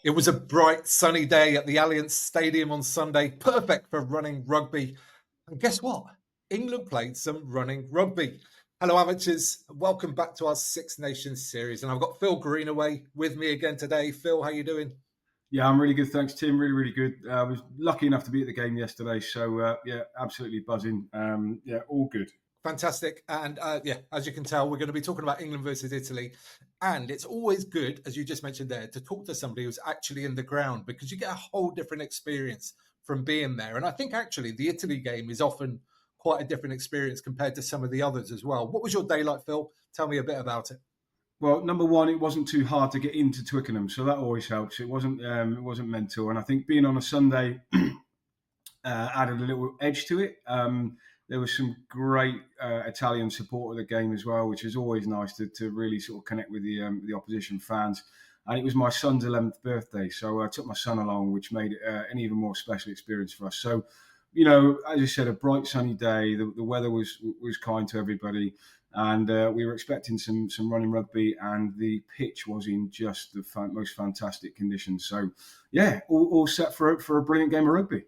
It was a bright, sunny day at the Allianz Stadium on Sunday, perfect for running rugby. And guess what? England played some running rugby. Hello, amateurs. Welcome back to our Six Nations series. And I've got Phil Greenaway with me again today. Phil, how you doing? Yeah, I'm really good. Thanks, Tim. Really, really good. I was lucky enough to be at the game yesterday. So, yeah, absolutely buzzing. Yeah, all good. Fantastic. And as you can tell, we're going to be talking about England versus Italy. And it's always good, as you just mentioned there, to talk to somebody who's actually in the ground because you get a whole different experience from being there. And I think actually the Italy game is often quite a different experience compared to some of the others as well. What was your day like, Phil? Tell me a bit about it. Well, number one, it wasn't too hard to get into Twickenham, so that always helps. It wasn't mental, and I think being on a Sunday added a little edge to it. There was some great Italian support of the game as well, which is always nice to really sort of connect with the opposition fans. And it was my son's 11th birthday, so I took my son along, which made it an even more special experience for us. So, as you said, a bright sunny day. The weather was kind to everybody, and we were expecting some running rugby, and the pitch was in just the most fantastic conditions. So, yeah, all set for a brilliant game of rugby.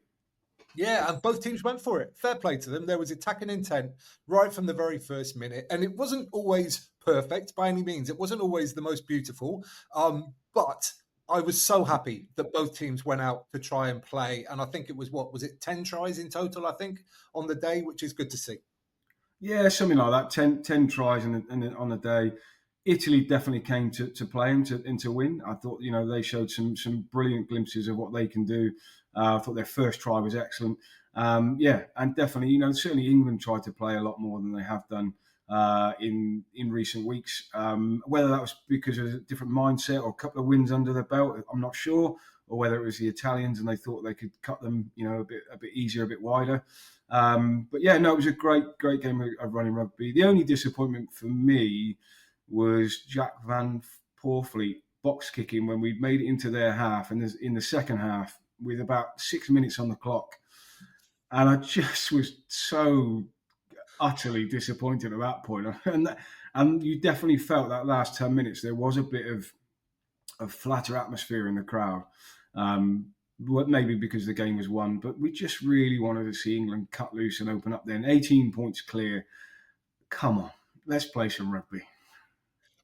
Yeah, and both teams went for it. Fair play to them. There was attacking intent right from the very first minute. And it wasn't always perfect by any means. It wasn't always the most beautiful. But I was so happy that both teams went out to try and play. And I think it was, 10 tries in total, I think, on the day, which is good to see. Yeah, something like that. 10 tries on the day. Italy definitely came to play and to win. I thought, they showed some brilliant glimpses of what they can do. I thought their first try was excellent. Yeah, and definitely, certainly England tried to play a lot more than they have done in recent weeks. Whether that was because of a different mindset or a couple of wins under their belt, I'm not sure. Or whether it was the Italians and they thought they could cut them, a bit easier, a bit wider. But yeah, no, it was a great game of running rugby. The only disappointment for me was Jack Van Poorfleet box kicking when we made it into their half, and in the second half with about 6 minutes on the clock, and I just was so utterly disappointed at that point. And you definitely felt that last 10 minutes there was a bit of a flatter atmosphere in the crowd. Maybe because the game was won, but we just really wanted to see England cut loose and open up then. 18 points clear. Come on, let's play some rugby.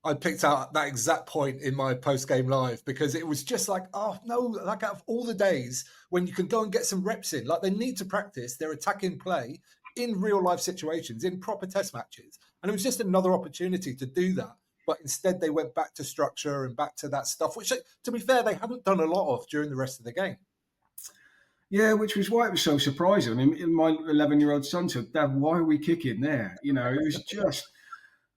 I picked out that exact point in my post-game live because it was just like, oh no, like out of all the days when you can go and get some reps in, like they need to practice their attacking play in real life situations, in proper test matches. And it was just another opportunity to do that. But instead they went back to structure and back to that stuff, which, to be fair, they hadn't done a lot of during the rest of the game. Yeah, which was why it was so surprising. I mean, my 11-year-old son said, "Dad, why are we kicking there?" It was just...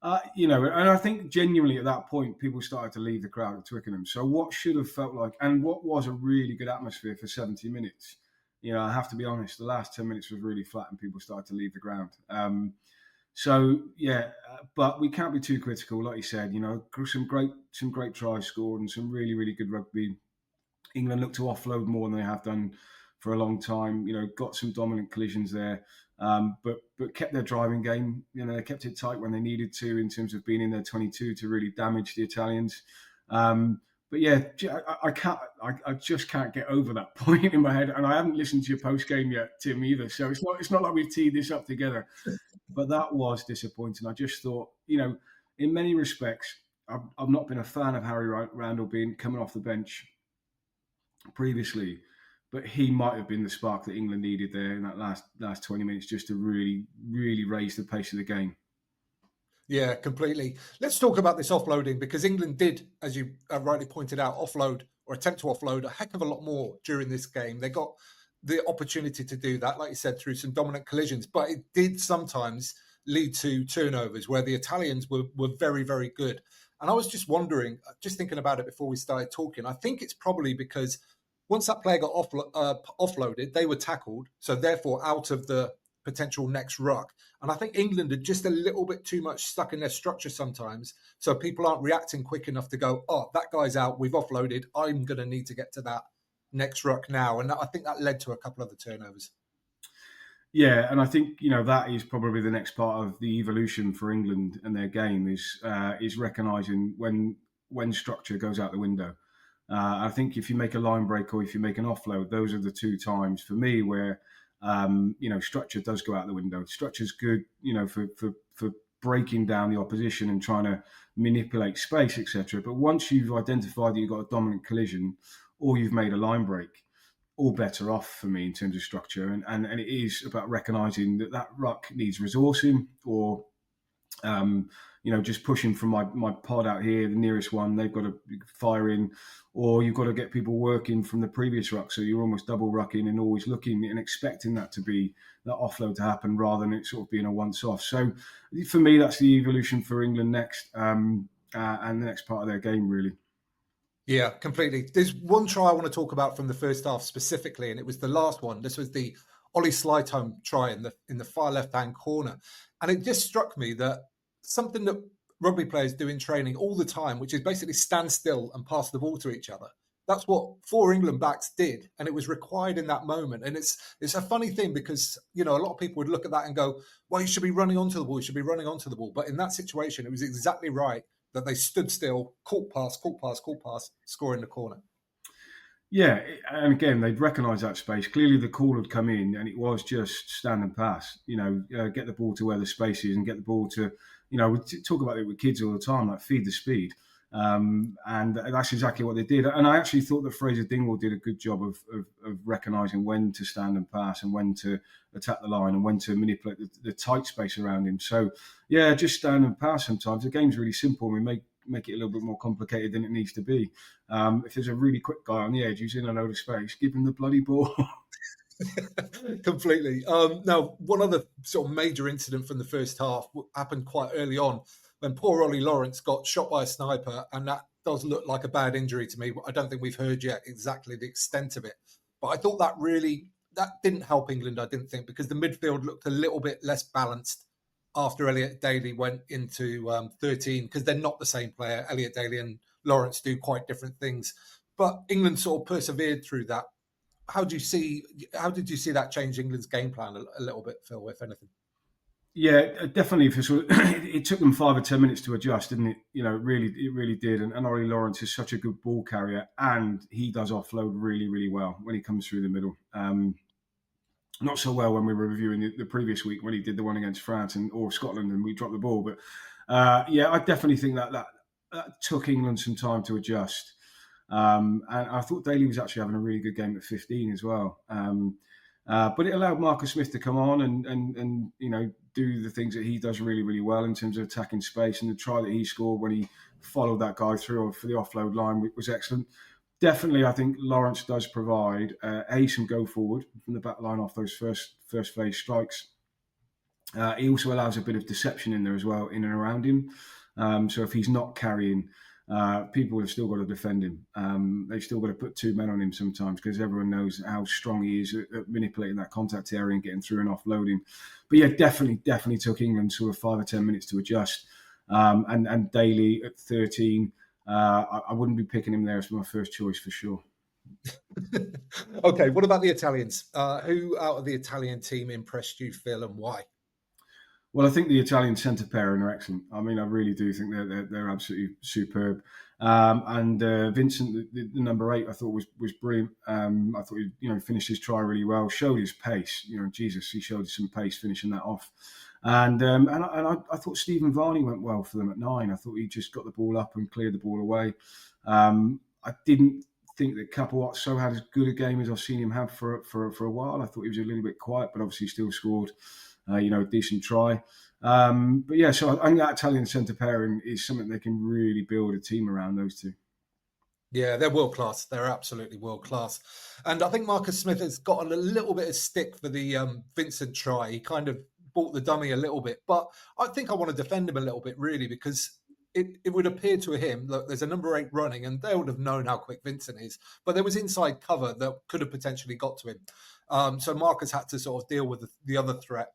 and I think genuinely at that point, people started to leave the crowd at Twickenham. So what should have felt like, and what was a really good atmosphere for 70 minutes, I have to be honest, the last 10 minutes was really flat and people started to leave the ground. But we can't be too critical. Like you said, some great tries scored and some really, really good rugby. England looked to offload more than they have done for a long time. Got some dominant collisions there. But kept their driving game. They kept it tight when they needed to in terms of being in their 22 to really damage the Italians. But yeah, I just can't get over that point in my head. And I haven't listened to your post game yet, Tim, either. So it's not like we've teed this up together. But that was disappointing. I just thought, in many respects, I've not been a fan of Harry Randall coming off the bench previously. But he might have been the spark that England needed there in that last 20 minutes just to really, really raise the pace of the game. Yeah, completely. Let's talk about this offloading because England did, as you rightly pointed out, offload or attempt to offload a heck of a lot more during this game. They got the opportunity to do that, like you said, through some dominant collisions, but it did sometimes lead to turnovers where the Italians were very, very good. And I was just wondering, just thinking about it before we started talking, I think it's probably because once that player got offloaded, they were tackled, so therefore out of the potential next ruck. And I think England are just a little bit too much stuck in their structure sometimes, so people aren't reacting quick enough to go, oh, that guy's out, we've offloaded, I'm going to need to get to that next ruck now. And I think that led to a couple of the turnovers. Yeah, and I think that is probably the next part of the evolution for England and their game is recognising when structure goes out the window. I think if you make a line break or if you make an offload, those are the two times for me where structure does go out the window. Structure's good, for breaking down the opposition and trying to manipulate space, etc. But once you've identified that you've got a dominant collision or you've made a line break, all better off for me in terms of structure. And it is about recognising that ruck needs resourcing or just pushing from my pod out here, the nearest one, they've got to fire in, or you've got to get people working from the previous ruck. So you're almost double rucking and always looking and expecting that offload to happen rather than it sort of being a once off. So for me, that's the evolution for England next, and the next part of their game, really. Yeah, completely. There's one try I want to talk about from the first half specifically, and it was the last one. This was the Ollie Slytome try in the far left-hand corner. And it just struck me that something that rugby players do in training all the time, which is basically stand still and pass the ball to each other. That's what 4 England backs did, and it was required in that moment. And it's a funny thing because, a lot of people would look at that and go, well, you should be running onto the ball, you should be running onto the ball. But in that situation, it was exactly right that they stood still, caught pass, score in the corner. Yeah, and again, they'd recognise that space. Clearly, the call had come in, and it was just stand and pass. Get the ball to where the space is, and get the ball to. We talk about it with kids all the time, like feed the speed, and that's exactly what they did. And I actually thought that Fraser Dingwall did a good job of recognising when to stand and pass, and when to attack the line, and when to manipulate the tight space around him. So, yeah, just stand and pass. Sometimes the game's really simple. We make it a little bit more complicated than it needs to be. If there's a really quick guy on the edge who's in a load of space, give him the bloody ball. Completely. Now, one other sort of major incident from the first half happened quite early on when poor Ollie Lawrence got shot by a sniper, and that does look like a bad injury to me. I don't think we've heard yet exactly the extent of it. But I thought that didn't help England, I didn't think, because the midfield looked a little bit less balanced after Elliot Daly went into 13, because they're not the same player. Elliot Daly and Lawrence do quite different things. But England sort of persevered through that. How did you see that change England's game plan a little bit, Phil, if anything? Yeah, definitely. It took them 5 or 10 minutes to adjust, didn't it? It really did. And Ollie Lawrence is such a good ball carrier, and he does offload really, really well when he comes through the middle. Not so well when we were reviewing the previous week when he did the one against France or Scotland and we dropped the ball. But I definitely think that took England some time to adjust. And I thought Daly was actually having a really good game at 15 as well. But it allowed Marcus Smith to come on and do the things that he does really, really well in terms of attacking space. And the try that he scored when he followed that guy through for the offload line was excellent. Definitely, I think Lawrence does provide some go forward from the back line off those first phase strikes. He also allows a bit of deception in there as well, in and around him. So if he's not carrying, people have still got to defend him. They've still got to put 2 men on him sometimes because everyone knows how strong he is at manipulating that contact area and getting through and offloading. But yeah, definitely took England sort of 5 or 10 minutes to adjust. And Daly at 13. I wouldn't be picking him there as my first choice for sure. Okay, what about the Italians? Who out of the Italian team impressed you, Phil, and why? Well, I think the Italian centre pairing are excellent. I mean, I really do think they're absolutely superb. And Vincent, the number 8, I thought was brilliant. I thought he finished his try really well, showed his pace. Jesus, he showed some pace finishing that off. And I thought Stephen Varney went well for them at 9. I thought he just got the ball up and cleared the ball away. I didn't think that Capuozzo had as good a game as I've seen him have for a while. I thought he was a little bit quiet, but obviously still scored a decent try. But yeah, so I think that Italian centre pairing is something they can really build a team around, those two. Yeah, they're world class. They're absolutely world class. And I think Marcus Smith has gotten a little bit of stick for the Vincent try. He kind of bought the dummy a little bit. But I think I want to defend him a little bit, really, because it would appear to him, look, there's a number 8 running, and they would have known how quick Vincent is. But there was inside cover that could have potentially got to him. So Marcus had to sort of deal with the other threat.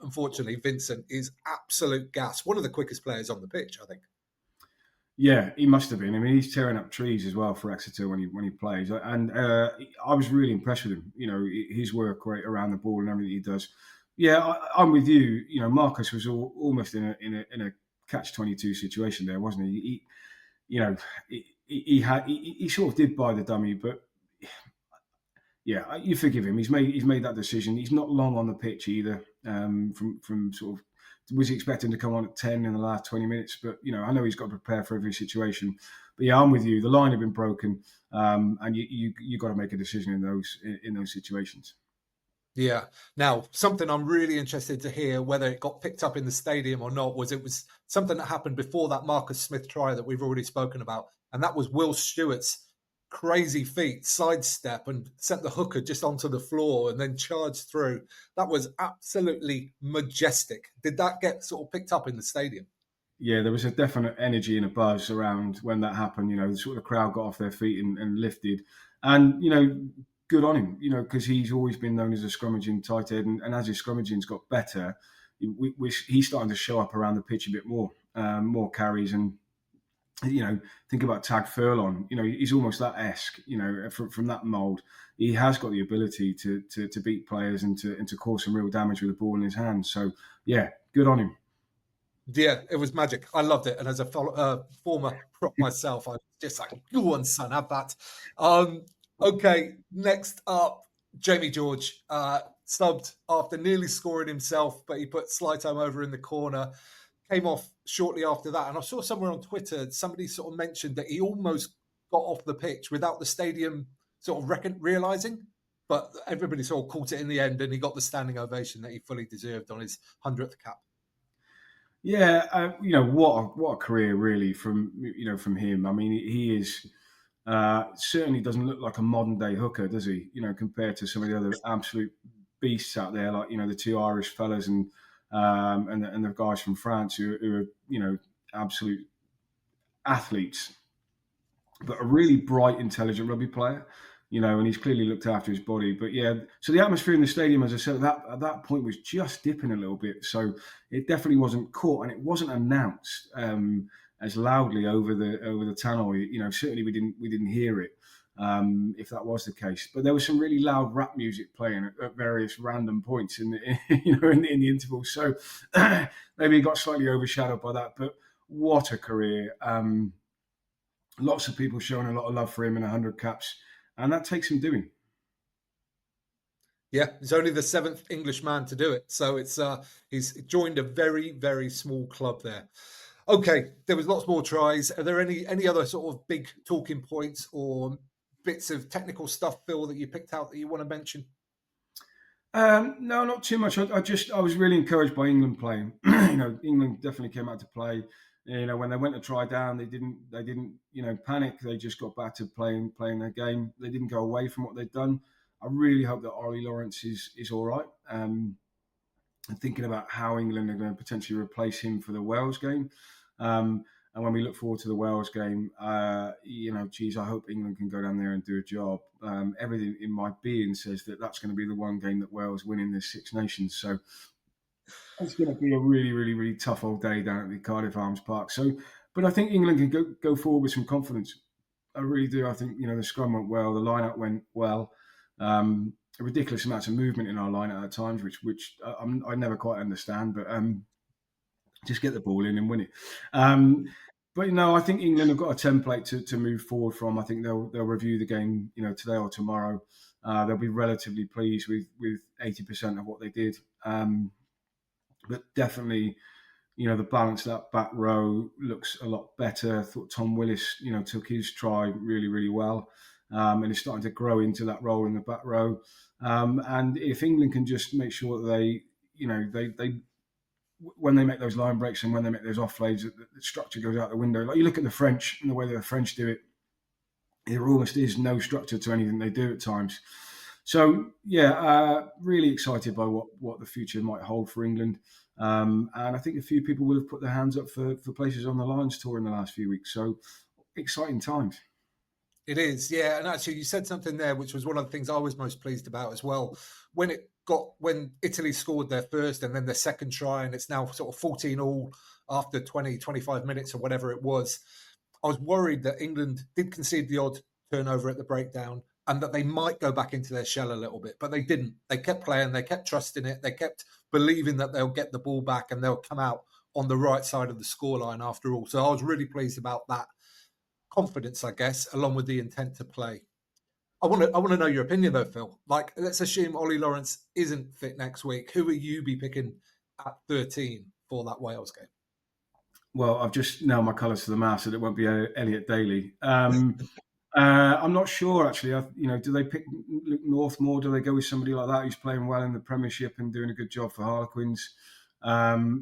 Unfortunately, Vincent is absolute gas. One of the quickest players on the pitch, I think. Yeah, he must have been. I mean, he's tearing up trees as well for Exeter when he plays, and I was really impressed with him. His work rate around the ball and everything he does. Yeah, I'm with you. Marcus was almost in a catch-22 situation there, wasn't he? he sort of did buy the dummy, but yeah, you forgive him. He's made that decision. He's not long on the pitch either. From sort of was expecting to come on at 10 in the last 20 minutes, but I know he's got to prepare for every situation. But yeah, I'm with you. The line had been broken, and you got to make a decision in those situations. Yeah. Now, something I'm really interested to hear, whether it got picked up in the stadium or not, it was something that happened before that Marcus Smith try that we've already spoken about, and that was Will Stewart's crazy feet, sidestep, and sent the hooker just onto the floor and then charged through. That was absolutely majestic. Did that get sort of picked up in the stadium? Yeah, there was a definite energy and a buzz around when that happened. Sort of the crowd got off their feet and lifted, and good on him. Because he's always been known as a scrummaging tight end, and as his scrummaging's got better, he's starting to show up around the pitch a bit more, more carries, and think about Tag Furlong. He's almost that esque. From that mould, he has got the ability to beat players and to cause some real damage with the ball in his hands. So yeah, good on him. Yeah, it was magic. I loved it. And as a former prop myself, I was just like, go on, son, have that. Okay, next up, Jamie George subbed after nearly scoring himself, but he put Slytime over in the corner. Came off shortly after that. And I saw somewhere on Twitter, somebody sort of mentioned that he almost got off the pitch without the stadium sort of realising. But everybody sort of caught it in the end, and he got the standing ovation that he fully deserved on his 100th cap. Yeah, what a career really from him. I mean, he is certainly doesn't look like a modern day hooker, does he? Compared to some of the other absolute beasts out there, like the two Irish fellas and the guys from France who are absolute athletes, but a really bright, intelligent rugby player. And he's clearly looked after his body. But yeah, so the atmosphere in the stadium, as I said, at that point was just dipping a little bit. So it definitely wasn't caught, and it wasn't announced as loudly over the tannoy. Certainly we didn't hear it, if that was the case. But there was some really loud rap music playing at various random points in the intervals. So maybe he got slightly overshadowed by that. But what a career! Lots of people showing a lot of love for him in 100 caps. And that takes some doing. Yeah, he's only the 7th English man to do it. So he's joined a very, very small club there. Okay, there was lots more tries. Are there any other sort of big talking points or bits of technical stuff, Phil, that you picked out that you want to mention? No, not too much. I was really encouraged by England playing. England definitely came out to play. When they went to try down, they didn't panic. They just got back to playing their game. They didn't go away from what they'd done. I really hope that Ollie Lawrence is all right. And thinking about how England are going to potentially replace him for the Wales game. And when we look forward to the Wales game, I hope England can go down there and do a job. Everything in my being says that that's going to be the one game that Wales win in this Six Nations. So it's going to be a really, really, really tough old day down at the Cardiff Arms Park. So, but I think England can go forward with some confidence. I really do. I think the scrum went well, the lineup went well. A ridiculous amount of movement in our lineup at times, which I never quite understand. But just get the ball in and win it. But I think England have got a template to move forward from. I think they'll review the game, today or tomorrow. They'll be relatively pleased with 80% of what they did. But definitely, the balance of that back row looks a lot better. I thought Tom Willis, took his try really, really well, and is starting to grow into that role in the back row. And if England can just make sure that they when they make those line breaks and when they make those offloads, the structure goes out the window. Like you look at the French and the way that the French do it, there almost is no structure to anything they do at times. So, really excited by what the future might hold for England. And I think a few people will have put their hands up for places on the Lions tour in the last few weeks. So, exciting times. It is, yeah. And actually, you said something there, which was one of the things I was most pleased about as well. When Italy scored their first and then their second try, and it's now sort of 14-all after 20, 25 minutes or whatever it was, I was worried that England did concede the odd turnover at the breakdown and that they might go back into their shell a little bit, but they didn't. They kept playing, they kept trusting it, they kept believing that they'll get the ball back and they'll come out on the right side of the scoreline after all. So I was really pleased about that confidence, I guess, along with the intent to play. I want to know your opinion though, Phil. Like, let's assume Ollie Lawrence isn't fit next week. Who will you be picking at 13 for that Wales game? Well, I've just nailed my colours to the mast, and it won't be Elliot Daly. I'm not sure actually. Do they pick Luke Northmore? Do they go with somebody like that who's playing well in the Premiership and doing a good job for Harlequins? I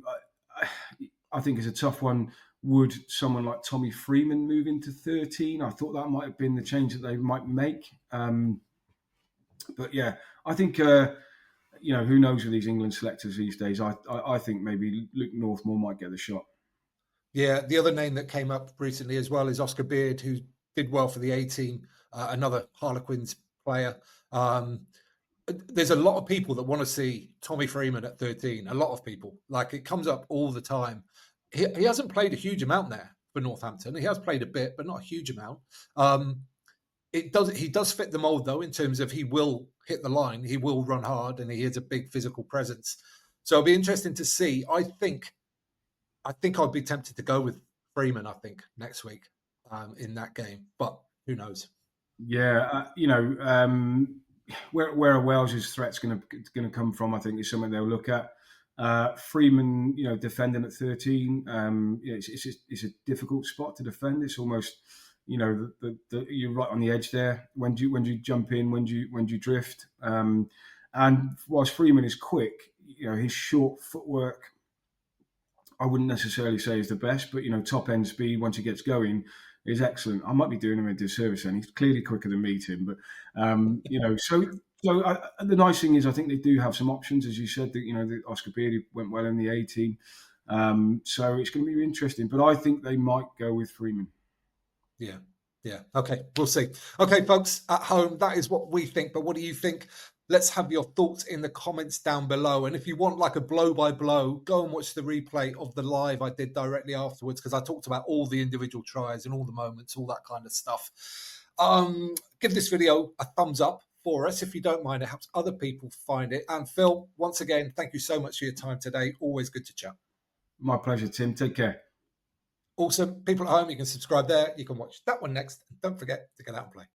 think it's a tough one. Would someone like Tommy Freeman move into 13? I thought that might have been the change that they might make. But yeah, I think who knows with these England selectors these days. I think maybe Luke Northmore might get the shot. Yeah, the other name that came up recently as well is Oscar Beard, who did well for the A team, another Harlequins player. There's a lot of people that want to see Tommy Freeman at 13. A lot of people. Like, it comes up all the time. He hasn't played a huge amount there for Northampton. He has played a bit, but not a huge amount. He does fit the mold though, in terms of he will hit the line, he will run hard, and he has a big physical presence. So it'll be interesting to see. I think I'd be tempted to go with Freeman, I think, next week in that game. But who knows? Yeah, where Wales's threat's going to come from, I think, is something they'll look at. Freeman, defending at 13, it's a difficult spot to defend. It's almost, you're right on the edge there. When do you jump in? When do you drift? And whilst Freeman is quick, his short footwork, I wouldn't necessarily say is the best, but top end speed once he gets going is excellent. I might be doing him a disservice, and he's clearly quicker than me, Tim. But so the nice thing is, I think they do have some options, as you said. The Oscar Beard went well in the A team, so it's going to be interesting. But I think they might go with Freeman. Yeah. Okay, we'll see. Okay, folks at home, that is what we think. But what do you think? Let's have your thoughts in the comments down below. And if you want like a blow by blow, go and watch the replay of the live I did directly afterwards, because I talked about all the individual tries and all the moments, all that kind of stuff. Give this video a thumbs up for us if you don't mind. It helps other people find it. And Phil, once again, thank you so much for your time today. Always good to chat. My pleasure, Tim. Take care. Awesome. People at home, you can subscribe there. You can watch that one next. And don't forget to get out and play.